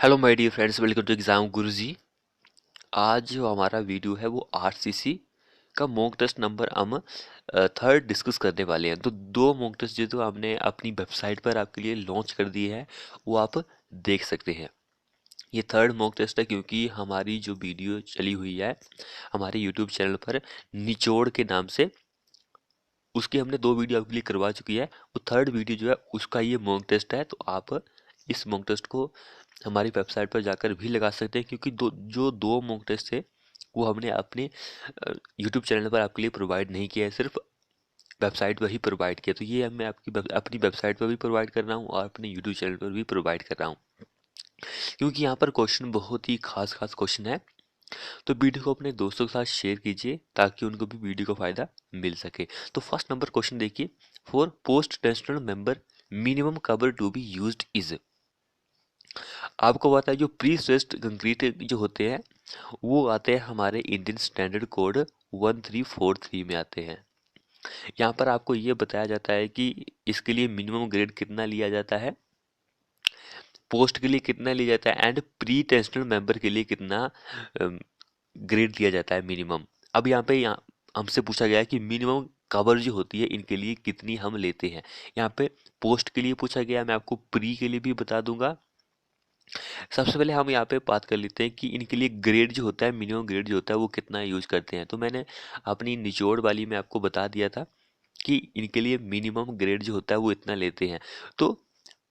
Hello my dear friends, welcome to exam Guruji. आज जो हमारा वीडियो है वो आरसीसी का मॉक टेस्ट नंबर हम थर्ड डिस्कस करने वाले हैं। तो दो मॉक टेस्ट जो तो हमने अपनी वेबसाइट पर आपके लिए लॉन्च कर दिए हैं, वो आप देख सकते हैं। ये थर्ड मॉक टेस्ट है क्योंकि हमारी जो वीडियो चली हुई है हमारे यूट्यूब चैनल पर निचोड़ के नाम से, उसकी हमने दो वीडियो आपके लिए करवा चुकी है। वो थर्ड वीडियो जो है उसका ये मॉक टेस्ट है। तो आप इस मॉक टेस्ट को हमारी वेबसाइट पर जाकर भी लगा सकते हैं, क्योंकि दो मॉक टेस्ट थे वो हमने अपने यूट्यूब चैनल पर आपके लिए प्रोवाइड नहीं किया है, सिर्फ वेबसाइट पर ही प्रोवाइड किया। तो ये मैं अपनी वेबसाइट पर भी प्रोवाइड कर रहा हूँ और अपने यूट्यूब चैनल पर भी प्रोवाइड कर रहा हूँ, क्योंकि यहाँ पर क्वेश्चन बहुत ही खास खास क्वेश्चन है। तो वीडियो को अपने दोस्तों के साथ शेयर कीजिए ताकि उनको भी वीडियो का फायदा मिल सके। तो फर्स्ट नंबर क्वेश्चन देखिए, for post tensioned member minimum cover to be used is. आपको पता है जो प्री स्ट्रेस्ड कंक्रीट जो होते हैं वो आते हैं हमारे इंडियन स्टैंडर्ड कोड 1343 में आते हैं। यहाँ पर आपको ये बताया जाता है कि इसके लिए मिनिमम ग्रेड कितना लिया जाता है, पोस्ट के लिए कितना लिया जाता है, एंड प्री टेंशनल मेंबर के लिए कितना ग्रेड दिया जाता है मिनिमम। अब यहाँ हमसे पूछा गया है कि मिनिमम कवर जो होती है इनके लिए कितनी हम लेते हैं। यहाँ पे पोस्ट के लिए पूछा गया, मैं आपको प्री के लिए भी बता दूंगा। सबसे पहले हम यहाँ पे बात कर लेते हैं कि इनके लिए ग्रेड जो होता है, मिनिमम ग्रेड जो होता है वो कितना यूज करते हैं। तो मैंने अपनी निचोड़ वाली में आपको बता दिया था कि इनके लिए मिनिमम ग्रेड जो होता है वो इतना लेते हैं। तो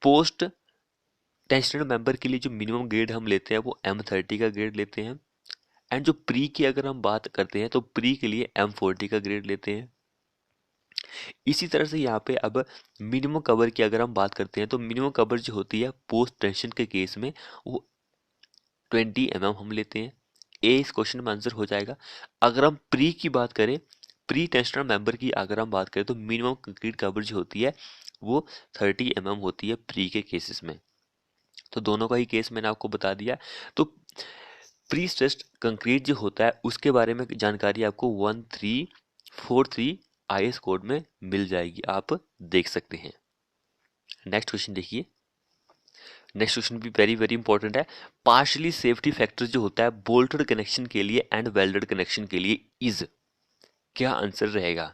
पोस्ट टेंशनल मेंबर के लिए जो मिनिमम ग्रेड हम लेते हैं वो M30 का ग्रेड लेते हैं, एंड जो प्री की अगर हम बात करते हैं तो प्री के लिए M40 का ग्रेड लेते हैं। इसी तरह से यहाँ पे अब मिनिमम कवर की अगर हम बात करते हैं तो मिनिमम कवर जो होती है पोस्ट टेंशन के केस में वो 20 mm हम लेते हैं। ए इस क्वेश्चन में आंसर हो जाएगा। अगर हम प्री की बात करें, प्री टेंशनल मेंबर की अगर हम बात करें तो मिनिमम कंक्रीट कवर जो होती है वो 30 mm होती है प्री के केसेस में। तो दोनों का ही केस मैंने आपको बता दिया। तो प्री स्ट्रेस्ड कंक्रीट जो होता है उसके बारे में जानकारी आपको 1343 IS कोड में मिल जाएगी, आप देख सकते हैं। नेक्स्ट क्वेश्चन देखिए। नेक्स्ट क्वेश्चन भी वेरी वेरी इंपॉर्टेंट है। पार्शली सेफ्टी फैक्टर जो होता है बोल्टेड कनेक्शन के लिए एंड वेल्डेड कनेक्शन के लिए इज, क्या आंसर रहेगा?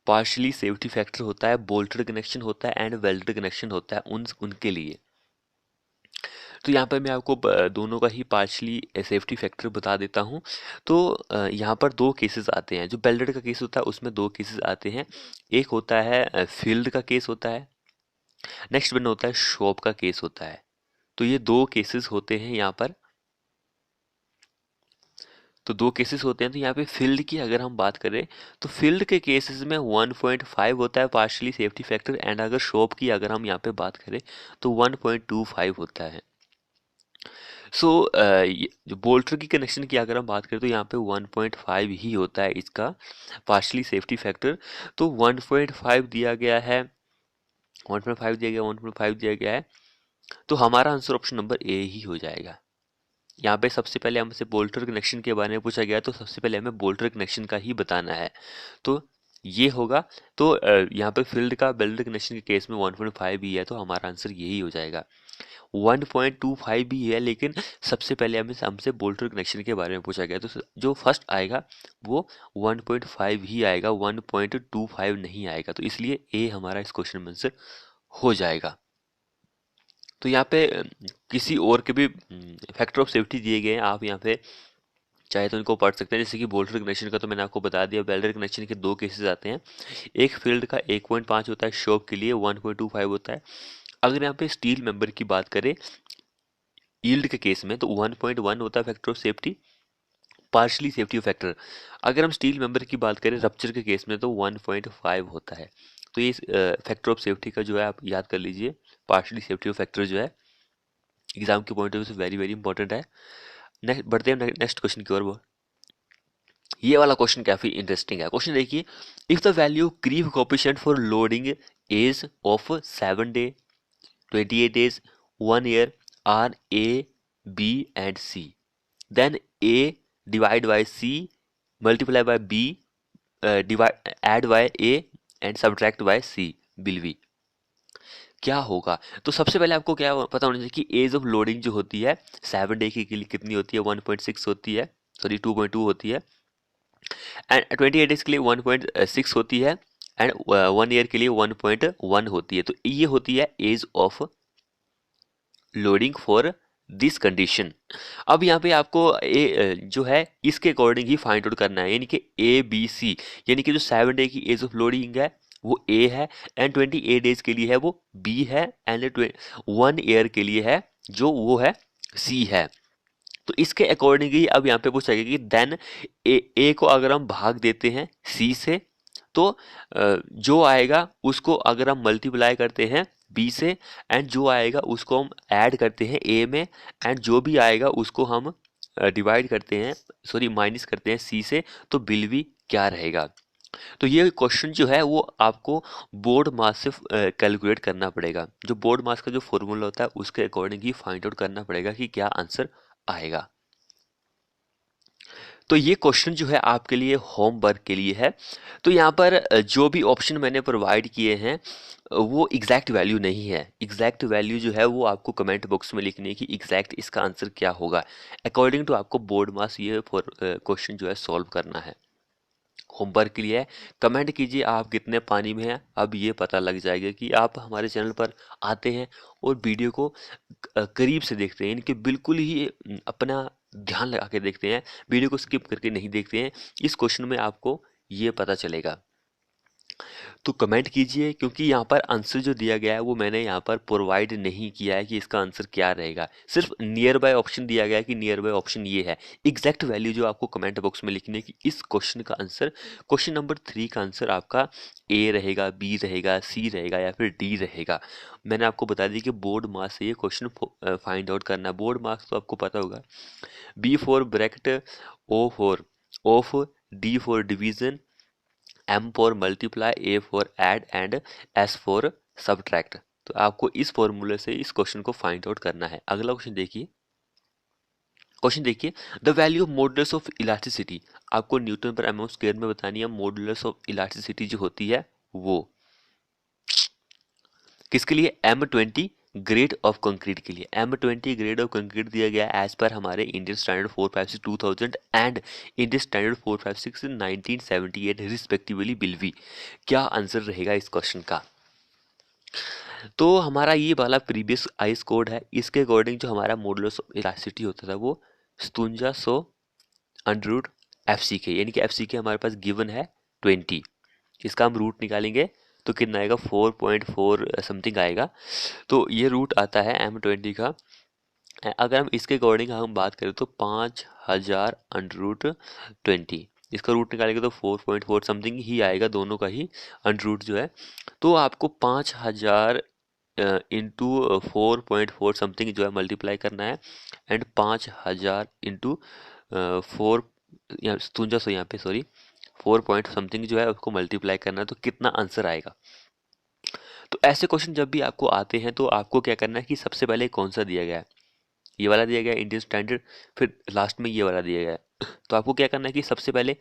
पार्शली सेफ्टी फैक्टर होता है, बोल्टेड कनेक्शन होता है एंड वेल्डेड कनेक्शन होता है उनके लिए। तो यहाँ पर मैं आपको दोनों का ही पार्शली सेफ्टी फैक्टर बता देता हूँ। तो यहाँ पर दो केसेस आते हैं। जो वेल्डेड का केस होता है उसमें दो केसेस आते हैं। एक होता है फील्ड का केस होता है, नेक्स्ट वन होता है शॉप का केस होता है। तो ये दो केसेस होते हैं यहाँ पर। तो दो केसेस होते हैं। तो यहाँ पे फील्ड की अगर हम बात करें तो फील्ड के केसेस में 1.5 होता है पार्शली सेफ्टी फैक्टर, एंड अगर शॉप की अगर हम यहाँ पे बात करें तो 1.25 होता है। सो जो बोल्टर की कनेक्शन की अगर हम बात करें तो यहाँ पे 1.5 ही होता है इसका पार्शली सेफ्टी फैक्टर। तो 1.5 दिया गया है, 1.5 दिया गया, 1.5 दिया गया है। तो हमारा आंसर ऑप्शन नंबर ए ही हो जाएगा। यहाँ पे सबसे पहले हमसे बोल्टर कनेक्शन के बारे में पूछा गया, तो सबसे पहले हमें बोल्टर कनेक्शन का ही बताना है। तो ये होगा। तो यहाँ पे फील्ड का बेल्ट कनेक्शन के केस में 1.5 ही है, तो हमारा आंसर यही हो जाएगा। 1.25 भी है, लेकिन सबसे पहले हमसे बोल्टर कनेक्शन के बारे में पूछा गया, तो जो फर्स्ट आएगा वो 1.5 ही आएगा, 1.25 नहीं आएगा। तो इसलिए ए हमारा इस क्वेश्चन में आंसर हो जाएगा। तो यहाँ पे किसी और के भी फैक्टर ऑफ सेफ्टी दिए गए हैं, आप यहाँ पे चाहे तो इनको पढ़ सकते हैं। जैसे कि बोल्टर कनेक्शन का तो मैंने आपको बता दिया। वेल्डर कनेक्शन के दो केसेस आते हैं, एक फील्ड का 1.5 होता है, शॉप के लिए 1.25 होता है। अगर यहाँ पे स्टील मेंबर की बात करें यील्ड के केस में तो 1.1 होता है factor of safety, partially safety factor. अगर हम स्टील मेंबर की बात करें रप्चर के केस में तो 1.5 होता है। तो ये फैक्टर ऑफ सेफ्टी का जो है आप याद कर लीजिए, पार्शली सेफ्टी फैक्टर जो है एग्जाम के पॉइंट ऑफ व्यू से वेरी वेरी इंपॉर्टेंट है। नेक्स्ट बढ़ते हैं नेक्स्ट क्वेश्चन की ओर। वो ये वाला क्वेश्चन काफी इंटरेस्टिंग है। क्वेश्चन देखिए, if the value creep coefficient for loading age of 7 day 28 days 1 year are A, B and C, then A divide by C multiply by B divide add by A and subtract by C will be, क्या होगा। तो सबसे पहले आपको क्या पता होना चाहिए कि एज ऑफ लोडिंग जो होती है 7 डे के लिए कितनी होती है, 1.6 होती है, सॉरी 2.2 होती है, एंड 28 डेज के लिए 1.6 होती है, एंड 1 ईयर के लिए 1.1 होती है। तो ये होती है age of loading for this condition. अब यहाँ पे आपको जो है इसके अकॉर्डिंग ही फाइंड आउट करना है, यानी कि ए बी सी, यानी कि जो 7 डे की एज ऑफ लोडिंग है वो ए है, एंड 28 डेज के लिए है वो बी है, एंड 1 ईयर के लिए है जो वो है सी है। तो इसके अकॉर्डिंग ही अब यहाँ पे पूछा गया कि देन ए को अगर हम भाग देते हैं सी से, तो जो आएगा उसको अगर हम मल्टीप्लाई करते हैं बी से, एंड जो आएगा उसको हम ऐड करते हैं ए में, एंड जो भी आएगा उसको हम डिवाइड करते हैं, सॉरी माइनस करते हैं सी से, तो बिल भी क्या रहेगा। तो ये क्वेश्चन जो है वो आपको बोर्ड मास से कैलकुलेट करना पड़ेगा। जो बोर्ड मास का जो फॉर्मूला होता है उसके अकॉर्डिंग ही फाइंड आउट करना पड़ेगा कि क्या आंसर आएगा। तो ये क्वेश्चन जो है आपके लिए होमवर्क के लिए है। तो यहाँ पर जो भी ऑप्शन मैंने प्रोवाइड किए हैं वो एग्जैक्ट वैल्यू नहीं है। एग्जैक्ट वैल्यू जो है वो आपको कमेंट बॉक्स में लिखनी है कि एग्जैक्ट इसका आंसर क्या होगा। अकॉर्डिंग टू आपको बोर्ड मास ये क्वेश्चन जो है सॉल्व करना है। होमवर्क के लिए है, कमेंट कीजिए आप कितने पानी में हैं। अब ये पता लग जाएगा कि आप हमारे चैनल पर आते हैं और वीडियो को करीब से देखते हैं, इनके बिल्कुल ही अपना ध्यान लगा के देखते हैं, वीडियो को स्किप करके नहीं देखते हैं। इस क्वेश्चन में आपको ये पता चलेगा। तो कमेंट कीजिए, क्योंकि यहाँ पर आंसर जो दिया गया है वो मैंने यहाँ पर प्रोवाइड नहीं किया है कि इसका आंसर क्या रहेगा। सिर्फ नियर बाय ऑप्शन दिया गया है कि नियर बाय ऑप्शन ये है। एग्जैक्ट वैल्यू जो आपको कमेंट बॉक्स में लिखनी है कि इस क्वेश्चन का आंसर, क्वेश्चन नंबर 3 का आंसर आपका ए रहेगा, बी रहेगा, सी रहेगा या फिर डी रहेगा। मैंने आपको बता दी कि बोर्ड मार्क्स से ये क्वेश्चन फाइंड आउट करना है। बोर्ड मार्क्स तो आपको पता होगा, B for bracket, O for of, D for division, M for multiply, A for add and S for subtract. तो आपको इस फॉर्मूले से इस क्वेश्चन को फाइंड आउट करना है। अगला क्वेश्चन देखिए, क्वेश्चन देखिए, the value of modulus of elasticity. आपको न्यूटन पर एमएम स्क्वायर में बतानी है। मॉडुलस ऑफ इलास्टिसिटी जो होती है वो किसके लिए, M20 ग्रेड ऑफ कंक्रीट के लिए। M20 ग्रेड ऑफ कंक्रीट दिया गया एज पर हमारे Indian standard 456 2000 and Indian standard 456 1978 respectively बिलवी। क्या आंसर रहेगा इस क्वेश्चन का। तो हमारा ये वाला प्रीवियस आइस कोड है, इसके अकॉर्डिंग जो हमारा मॉडुलस ऑफ इलास्टिसिटी होता था वो 5700 अंडर रूट एफ सी के, यानी कि एफ सी के हमारे पास गिवन है 20। इसका हम रूट निकालेंगे तो कितना आएगा, 4.4 समथिंग आएगा। तो ये रूट आता है M20 का। अगर हम इसके अकॉर्डिंग हम बात करें तो 5000 अंडर रूट 20, इसका रूट निकालेंगे तो 4.4 समथिंग ही आएगा, दोनों का ही अंडर रूट जो है। तो आपको 5000 इंटू 4.4 समथिंग जो है मल्टीप्लाई करना है, एंड 5000 इंटू 4, यहाँ 5700 यहाँ पे सॉरी 4 पॉइंट समथिंग जो है उसको मल्टीप्लाई करना है, तो कितना आंसर आएगा। तो ऐसे क्वेश्चन जब भी आपको आते हैं तो आपको क्या करना है कि सबसे पहले कौन सा दिया गया है, ये वाला दिया गया है इंडियन स्टैंडर्ड, फिर लास्ट में ये वाला दिया गया है। तो आपको क्या करना है कि सबसे पहले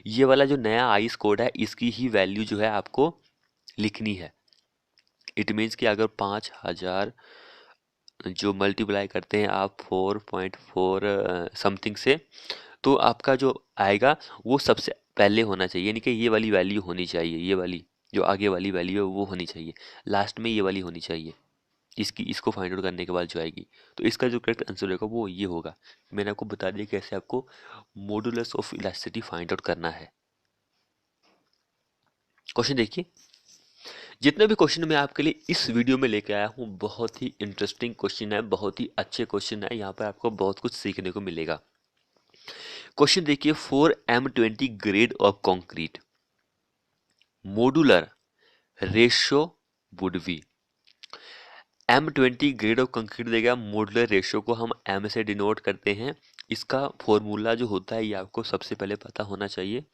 ये वाला जो नया आइस कोड है इसकी ही वैल्यू जो है आपको लिखनी है। इट मीन्स कि अगर 5000 जो मल्टीप्लाई करते हैं आप 4.4 समथिंग से, तो आपका जो आएगा वो सबसे पहले होना चाहिए, यानी कि ये वाली वैल्यू होनी चाहिए, ये वाली जो आगे वाली वैल्यू है वो होनी चाहिए, लास्ट में ये वाली होनी चाहिए इसको फाइंड आउट करने के बाद जो आएगी। तो इसका जो करेक्ट आंसर होगा वो ये होगा। मैंने आपको बता दिया कैसे आपको modulus of elasticity find out करना है। क्वेश्चन देखिए, जितने भी क्वेश्चन मैं आपके लिए इस वीडियो में लेके आया हूँ बहुत ही इंटरेस्टिंग क्वेश्चन है, बहुत ही अच्छे क्वेश्चन है, यहाँ पर आपको बहुत कुछ सीखने को मिलेगा। क्वेश्चन देखिए, 4M20 grade of concrete modular ratio would be. M20 grade of concrete देगा, मोडुलर रेशियो को हम M से डिनोट करते हैं। इसका फॉर्मूला जो होता है ये आपको सबसे पहले पता होना चाहिए।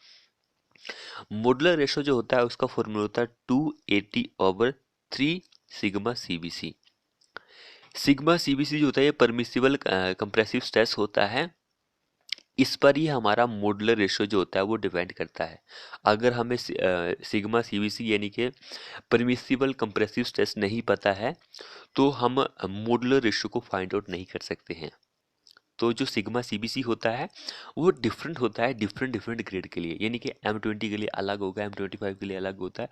मोडुलर रेशियो जो होता है उसका फॉर्मूला होता है 280/3 सिग्मा CBC। सिग्मा CBC जो होता है ये परमिसिबल कंप्रेसिव स्ट्रेस होता है इस पर ही हमारा मॉडुलर रेशियो जो होता है वो डिपेंड करता है। अगर हमें सिग्मा सीवीसी यानी कि परमिसिबल कंप्रेसिव स्ट्रेस नहीं पता है तो हम मॉडुलर रेशियो को फाइंड आउट नहीं कर सकते हैं। तो जो सिग्मा सीबीसी होता है वो डिफरेंट होता है डिफरेंट डिफरेंट ग्रेड के लिए, यानी कि M20 के लिए अलग होगा, M25 के लिए अलग होता है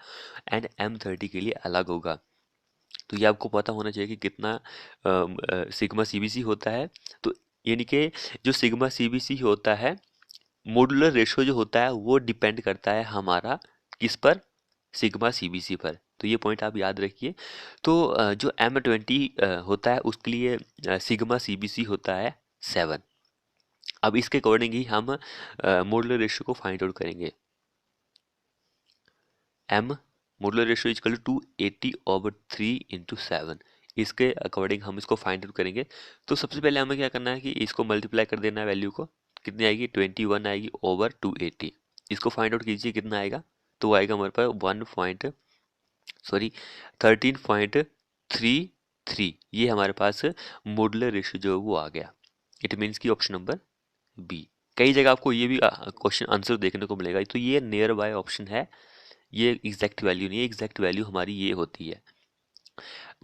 एंड M30 के लिए अलग होगा। तो ये आपको पता होना चाहिए कि कितना सिग्मा सीबीसी होता है। तो यानी कि जो सिग्मा सीबीसी होता है मॉडुलर रेशियो जो होता है वो डिपेंड करता है हमारा किस पर, सिग्मा सीबीसी पर। तो ये पॉइंट आप याद रखिए। तो जो M20 होता है उसके लिए सिग्मा सीबीसी होता है 7। अब इसके अकॉर्डिंग ही हम मॉडुलर रेशियो को फाइंड आउट करेंगे। M modular ratio equal to 80/3 into 7। इसके अकॉर्डिंग हम इसको फाइंड आउट करेंगे। तो सबसे पहले हमें क्या करना है कि इसको मल्टीप्लाई कर देना है, वैल्यू को कितनी आएगी 21 आएगी ओवर 280। इसको फाइंड आउट कीजिए कितना आएगा, तो आएगा हमारे पास 13.33। ये हमारे पास मॉडुलर रेशियो जो है वो आ गया। इट मीन्स की ऑप्शन नंबर बी। कई जगह आपको ये भी क्वेश्चन आंसर देखने को मिलेगा, तो ये नियर बाय ऑप्शन है, ये एग्जैक्ट वैल्यू नहीं है। एग्जैक्ट वैल्यू हमारी ये होती है।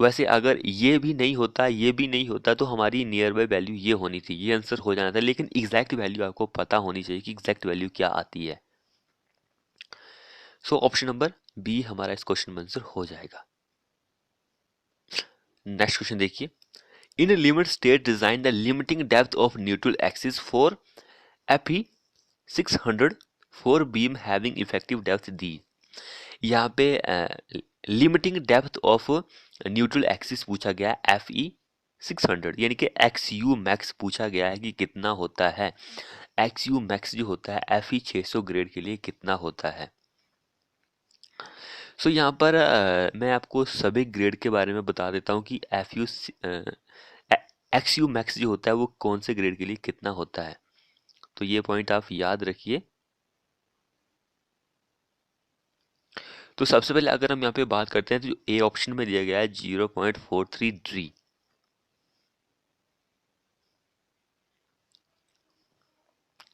वैसे अगर ये भी नहीं होता, ये भी नहीं होता, तो हमारी नियर बाय वैल्यू ये होनी थी, ये आंसर हो जाना था। लेकिन एग्जैक्ट वैल्यू आपको पता होनी चाहिए कि एग्जैक्ट वैल्यू क्या आती है। सो ऑप्शन नंबर बी हमारा इस क्वेश्चन में आंसर हो जाएगा। नेक्स्ट क्वेश्चन देखिए। इन a limit state design the limiting depth of neutral axis for Fe 600 for beam having effective depth D। यहाँ पे limiting depth of neutral axis पूछा गया है Fe 600, यानी कि XU मैक्स पूछा गया है कि कितना होता है। XU मैक्स जो होता है Fe 600 ग्रेड के लिए कितना होता है। सो यहाँ पर मैं आपको सभी ग्रेड के बारे में बता देता हूँ कि XU मैक्स जो होता है वो कौन से ग्रेड के लिए कितना होता है। तो ये पॉइंट आप याद रखिए। तो सबसे पहले अगर हम यहाँ पे बात करते हैं तो जो ए ऑप्शन में दिया गया है 0.43 डी,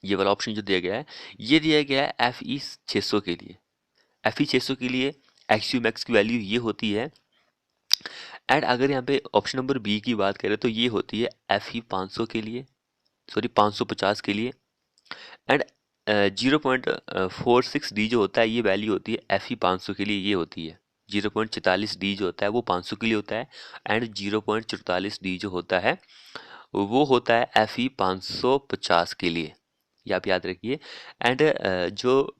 ये वाला ऑप्शन जो दिया गया है ये दिया गया है Fe 600 के लिए। Fe 600 के लिए XU मैक्स की वैल्यू ये होती है। एंड अगर यहाँ पे ऑप्शन नंबर बी की बात करें तो ये होती है Fe 500 के लिए, सॉरी 550 के लिए। एंड 0.46 डी जो होता है ये वैल्यू होती है Fe 500 के लिए, ये होती है 0.44 डी जो होता है वो 500 के लिए होता है। एंड 0.44 डी जो होता है वो होता है Fe 550 के लिए, ये आप याद रखिए। एंड जो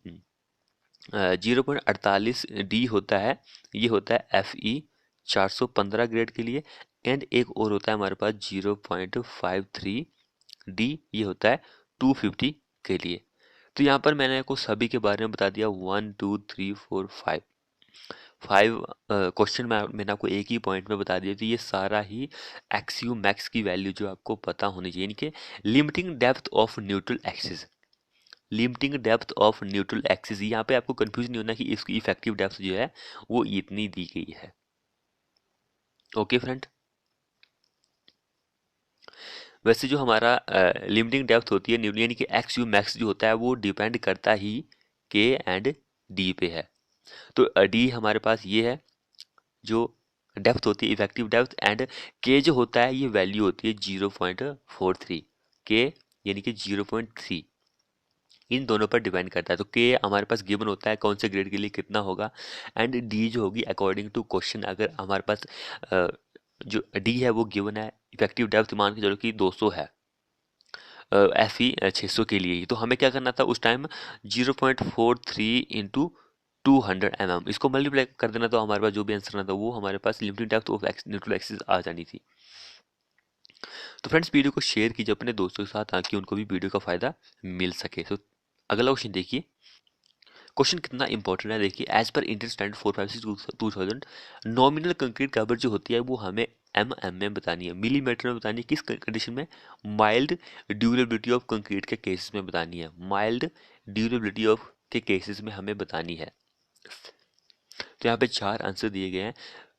0.48 डी होता है ये होता है Fe 415 ग्रेड के लिए। एंड एक और होता है हमारे पास 0.53 डी, ये होता है 250 के लिए। तो यहाँ पर मैंने आपको सभी के बारे में बता दिया 1 2 3 4 5 क्वेश्चन में मैंने आपको एक ही पॉइंट में बता दिया। तो ये सारा ही एक्सयू मैक्स की वैल्यू जो आपको पता होनी चाहिए, यानी कि limiting depth of neutral axis. Limiting depth of neutral axis, यहाँ पे आपको कंफ्यूज नहीं होना कि इसकी इफेक्टिव डेप्थ जो है वो इतनी दी गई है। ओके फ्रेंड, वैसे जो हमारा लिमिटिंग डेप्थ होती है यानी कि एक्स यू मैक्स जो होता है वो डिपेंड करता ही के एंड डी पे है। तो डी हमारे पास ये है जो डेप्थ होती है इफेक्टिव डेप्थ। एंड के जो होता है ये वैल्यू होती है 0.43 के, यानी कि 0.3। इन दोनों पर डिपेंड करता है। तो के हमारे पास गिवन होता है कौन से ग्रेड के लिए कितना होगा। एंड डी जो होगी अकॉर्डिंग टू क्वेश्चन, अगर हमारे पास जो डी है वो गिवन है, इफेक्टिव डेप्थ मान के चलो कि 200 है Fe 600 के लिए ही, तो हमें क्या करना था उस टाइम 0.43 इंटू 200 mm, इसको मल्टीप्लाई कर देना। तो हमारे पास जो भी आंसर आता वो हमारे पास limiting depth of neutral axis आ जानी थी। तो फ्रेंड्स वीडियो को शेयर कीजिए अपने दोस्तों के साथ ताकि उनको भी वीडियो का फायदा मिल सके। तो अगला क्वेश्चन देखिए, क्वेश्चन कितना इंपॉर्टेंट है देखिए। As per Indian standard 456/2000 nominal concrete cover जो होती है वो हमें mm में बतानी है, मिलीमीटर में बतानी है। किस कंडीशन में? माइल्ड ड्यूरेबिलिटी ऑफ कंक्रीट के केसेस में बतानी है। माइल्ड ड्यूरेबिलिटी ऑफ के केसेस में हमें बतानी है। तो यहाँ पे 4 आंसर दिए गए हैं।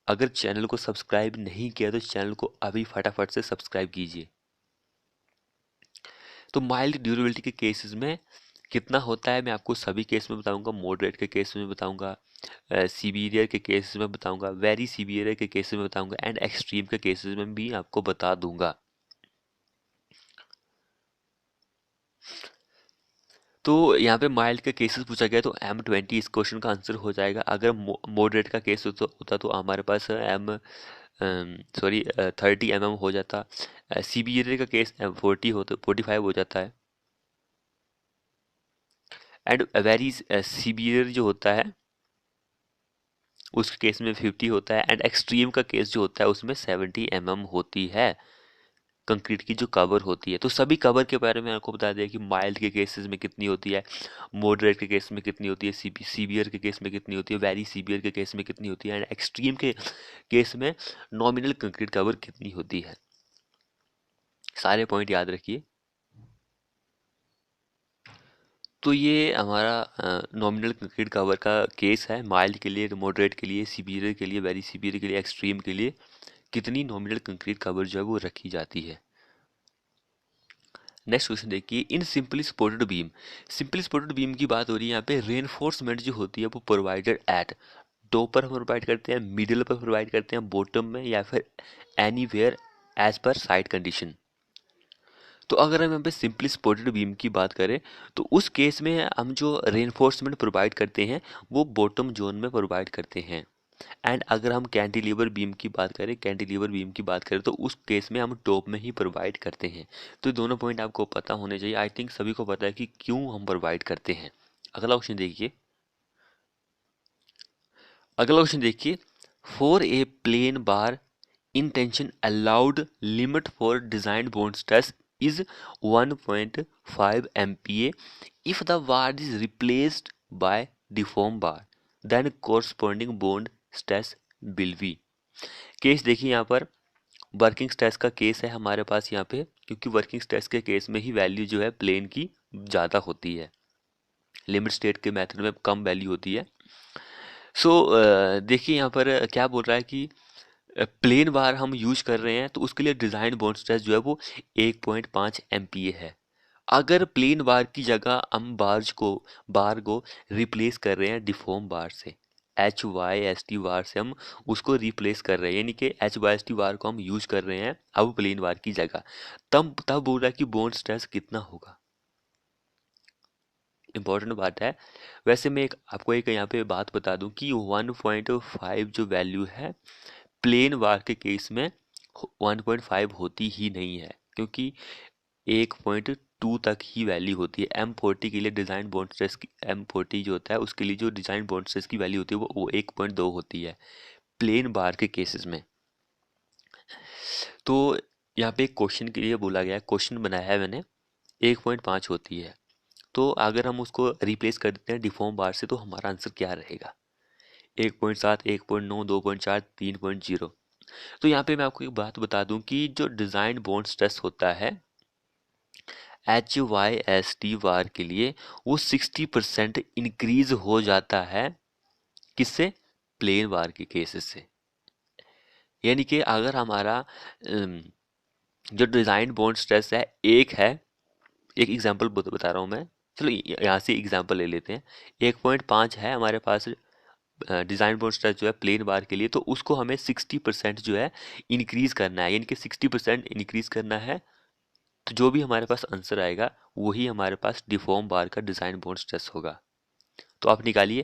अगर चैनल को सब्सक्राइब नहीं किया तो चैनल को अभी फटाफट से सब्सक्राइब कीजिए। तो माइल्ड ड्यूरेबिलिटी के केसेस में कितना होता है मैं आपको सभी केस में बताऊंगा, मॉडरेट के केस में बताऊंगा, सीवियर के केसेस में बताऊंगा, वेरी सीवियर के केसेस में बताऊंगा एंड एक्सट्रीम के केसेस में भी आपको बता दूंगा। तो यहाँ पे माइल्ड का केसेस पूछा गया तो M20 इस क्वेश्चन का आंसर हो जाएगा। अगर मॉडरेट का केस होता तो हमारे पास एम 30 mm हो जाता। सीवियर का केस 40 होता, 45 हो जाता है। एंड वेरी सीवियर जो होता है उस केस में 50 होता है। एंड एक्सट्रीम का केस जो होता है उसमें 70 mm होती है कंक्रीट की जो कवर होती है। तो सभी कवर के बारे में आपको बता दिया कि माइल्ड के केसेस में कितनी होती है, मॉडरेट के केस में कितनी होती है, सीवियर के केस में कितनी होती है, वेरी सीवियर के केस में कितनी होती है एंड एक्सट्रीम के केस में नॉमिनल कंक्रीट कवर कितनी होती है। सारे पॉइंट याद रखिए। तो ये हमारा नॉमिनल कंक्रीट कवर का केस है। माइल्ड के लिए, मॉडरेट के लिए, सीवियर के लिए, वेरी सीवियर के लिए, एक्सट्रीम के लिए कितनी नॉमिनल कंक्रीट कवर जो है वो रखी जाती है। नेक्स्ट क्वेश्चन देखिए, इन simply supported beam, simply supported beam की बात हो रही है यहाँ पे। रेनफोर्समेंट जो होती है वो प्रोवाइडेड एट टॉप पर हम प्रोवाइड करते हैं, मिडिल पर प्रोवाइड करते हैं, बॉटम में, या फिर anywhere as per site condition. तो अगर हम यहाँ पे सिंपली सपोर्टेड बीम की बात करें तो उस केस में हम जो रेनफोर्समेंट प्रोवाइड करते हैं वो बॉटम जोन में प्रोवाइड करते हैं। एंड अगर हम कैंटिलीवर बीम की बात करें, कैंटिलीवर बीम की बात करें तो उस केस में हम टॉप में ही प्रोवाइड करते हैं। तो दोनों पॉइंट आपको पता होने चाहिए। आई थिंक सभी को पता है कि क्यों हम प्रोवाइड करते हैं। अगला क्वेश्चन देखिए, अगला क्वेश्चन देखिए, for a plane bar in tension allowed limit for design bond stress is 1.5 MPa if the bar is replaced by deform bar then corresponding bond stress will be। Case देखिए यहाँ पर working stress का case है हमारे पास यहाँ पे, क्योंकि working stress के केस में ही वैल्यू जो है प्लेन की ज़्यादा होती है, लिमिट स्टेट के मेथड में कम वैल्यू होती है। सो देखिए यहाँ पर क्या बोल रहा है कि प्लेन बार हम यूज कर रहे हैं तो उसके लिए डिजाइन बॉन्ड स्ट्रेस जो है वो 1.5 MPa है। अगर प्लेन बार की जगह हम बार को रिप्लेस कर रहे हैं डिफॉर्म बार से, HYST बार से हम उसको रिप्लेस कर रहे हैं, यानी कि HYST बार को हम यूज कर रहे हैं अब प्लेन बार की जगह, तब तब बोल रहा है कि बॉन्ड स्ट्रेस कितना होगा। इंपॉर्टेंट बात है। वैसे मैं आपको एक यहाँ पे बात बता दूं कि 1.5 जो वैल्यू है प्लेन वार के केस में 1.5 होती ही नहीं है, क्योंकि 1.2 तक ही वैल्यू होती है। M40 के लिए डिज़ाइन बॉन्ड स्ट्रेस की, M40 जो होता है उसके लिए जो डिज़ाइन बॉन्ड स्ट्रेस की वैल्यू होती है वो 1.2 होती है प्लेन बार के केसेस में। तो यहाँ पे एक क्वेश्चन के लिए बोला गया है, क्वेश्चन बनाया है मैंने, 1.5 होती है। तो अगर हम उसको रिप्लेस कर देते हैं डिफॉर्म बार से तो हमारा आंसर क्या रहेगा? 1.7, 1.9, 2.4, 3.0। तो यहाँ पे मैं आपको एक बात बता दूं कि जो डिज़ाइन बॉन्ड स्ट्रेस होता है HYST बार के लिए वो 60% इंक्रीज हो जाता है। किससे? प्लेन बार के केसेस से। यानी कि अगर हमारा जो डिज़ाइन बॉन्ड स्ट्रेस है एक है, एक एग्जांपल बता रहा हूँ मैं, चलो यहाँ से एग्जांपल ले लेते हैं। 1.5 है हमारे पास डिज़ाइन बॉन्ड स्ट्रेस जो है प्लेन बार के लिए, तो उसको हमें 60% जो है इंक्रीज करना है, यानी कि 60% इंक्रीज करना है। तो जो भी हमारे पास आंसर आएगा वही हमारे पास डिफॉर्म बार का डिज़ाइन बॉन्ड स्ट्रेस होगा। तो आप निकालिए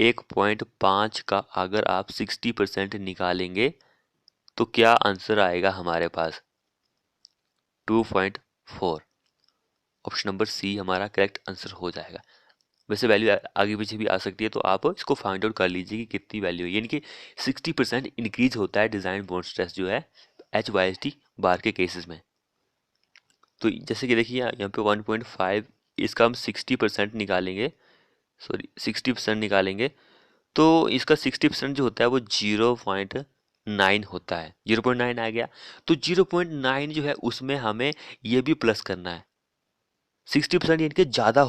1.5 का अगर आप 60% निकालेंगे तो क्या आंसर आएगा हमारे पास? 2.4। ऑप्शन नंबर सी हमारा करेक्ट आंसर हो जाएगा। वैसे वैल्यू आगे पीछे भी आ सकती है, तो आप इसको फाइंड आउट कर लीजिए कि कितनी वैल्यू है। यानी कि 60% इंक्रीज होता है डिज़ाइन बॉन्ड स्ट्रेस जो है HYST बार के केसेस में। तो जैसे कि देखिए यहाँ पे 1.5, इसका हम 60% निकालेंगे, सॉरी 60% निकालेंगे तो इसका 60% जो होता है वो 0.9 होता है। 0.9 आ गया, तो 0.9 जो है उसमें हमें ये भी प्लस करना है। 60% यानी कि ज़्यादा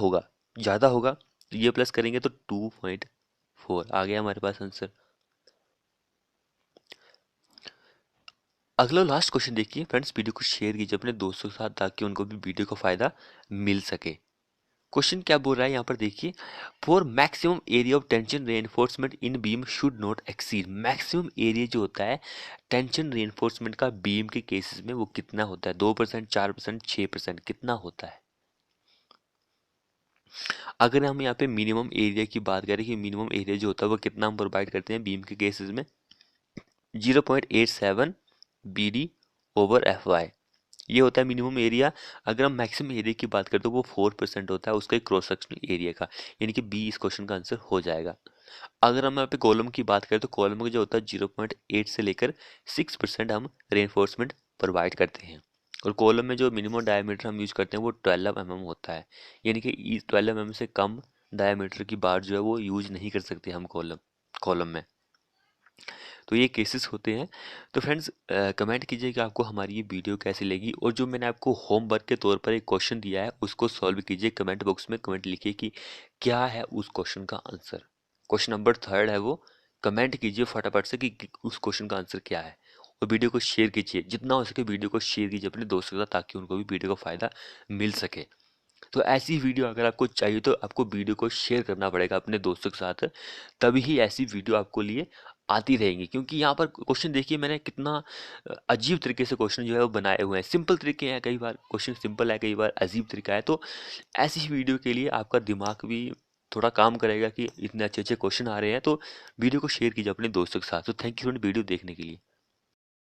होगा तो ये प्लस करेंगे तो 2.4 आ गया हमारे पास आंसर। अगला लास्ट क्वेश्चन देखिए फ्रेंड्स, वीडियो को शेयर कीजिए अपने दोस्तों के साथ ताकि उनको भी वीडियो का फायदा मिल सके। क्वेश्चन क्या बोल रहा है यहाँ पर देखिए, for maximum area of tension reinforcement in beam should not exceed. Maximum area जो होता है टेंशन रेनफोर्समेंट का बीम के केसेस में वो कितना होता है, 2%, 4%, 6%, कितना होता है। अगर हम यहाँ पे मिनिमम एरिया की बात करें कि मिनिमम एरिया जो होता है वो कितना हम प्रोवाइड करते हैं बीम के केसेस में, 0.87 BD ओवर FY, ये होता है मिनिमम एरिया। अगर हम मैक्सिमम एरिया की बात करें तो वो 4% होता है उसका क्रॉस सेक्शनल एरिया का, यानी कि बी इस क्वेश्चन का आंसर हो जाएगा। अगर हम यहाँ पे कॉलम की बात करें तो कॉलम का जो होता है 0.8 से लेकर 6% हम रेनफोर्समेंट प्रोवाइड करते हैं। और कॉलम में जो मिनिमम डायमीटर हम यूज करते हैं वो 12 mm होता है, यानी कि 12 mm से कम डायमीटर की बार जो है वो यूज नहीं कर सकते हम कॉलम में। तो ये केसेस होते हैं। तो फ्रेंड्स कमेंट कीजिए कि आपको हमारी ये वीडियो कैसी लगी, और जो मैंने आपको होमवर्क के तौर पर एक क्वेश्चन दिया है उसको सॉल्व कीजिए। कमेंट बॉक्स में कमेंट लिखिए कि क्या है उस क्वेश्चन का आंसर। क्वेश्चन नंबर 3 है वो, कमेंट कीजिए फटाफट से कि उस क्वेश्चन का आंसर क्या है। और वीडियो को शेयर कीजिए, जितना हो सके वीडियो को शेयर कीजिए अपने दोस्तों के साथ ताकि उनको भी वीडियो का फ़ायदा मिल सके। तो ऐसी वीडियो अगर आपको चाहिए तो आपको वीडियो को शेयर करना पड़ेगा अपने दोस्तों के साथ, तभी ही ऐसी वीडियो आपको लिए आती रहेंगी। क्योंकि यहाँ पर क्वेश्चन देखिए मैंने कितना अजीब तरीके से क्वेश्चन जो है वो बनाए हुए हैं। सिंपल तरीके हैं, कई बार क्वेश्चन सिंपल है, कई बार अजीब तरीका है। तो ऐसी वीडियो के लिए आपका दिमाग भी थोड़ा काम करेगा कि इतने अच्छे अच्छे क्वेश्चन आ रहे हैं। तो वीडियो को शेयर कीजिए अपने दोस्तों के साथ। तो थैंक यू फ्रेंड वीडियो देखने के लिए।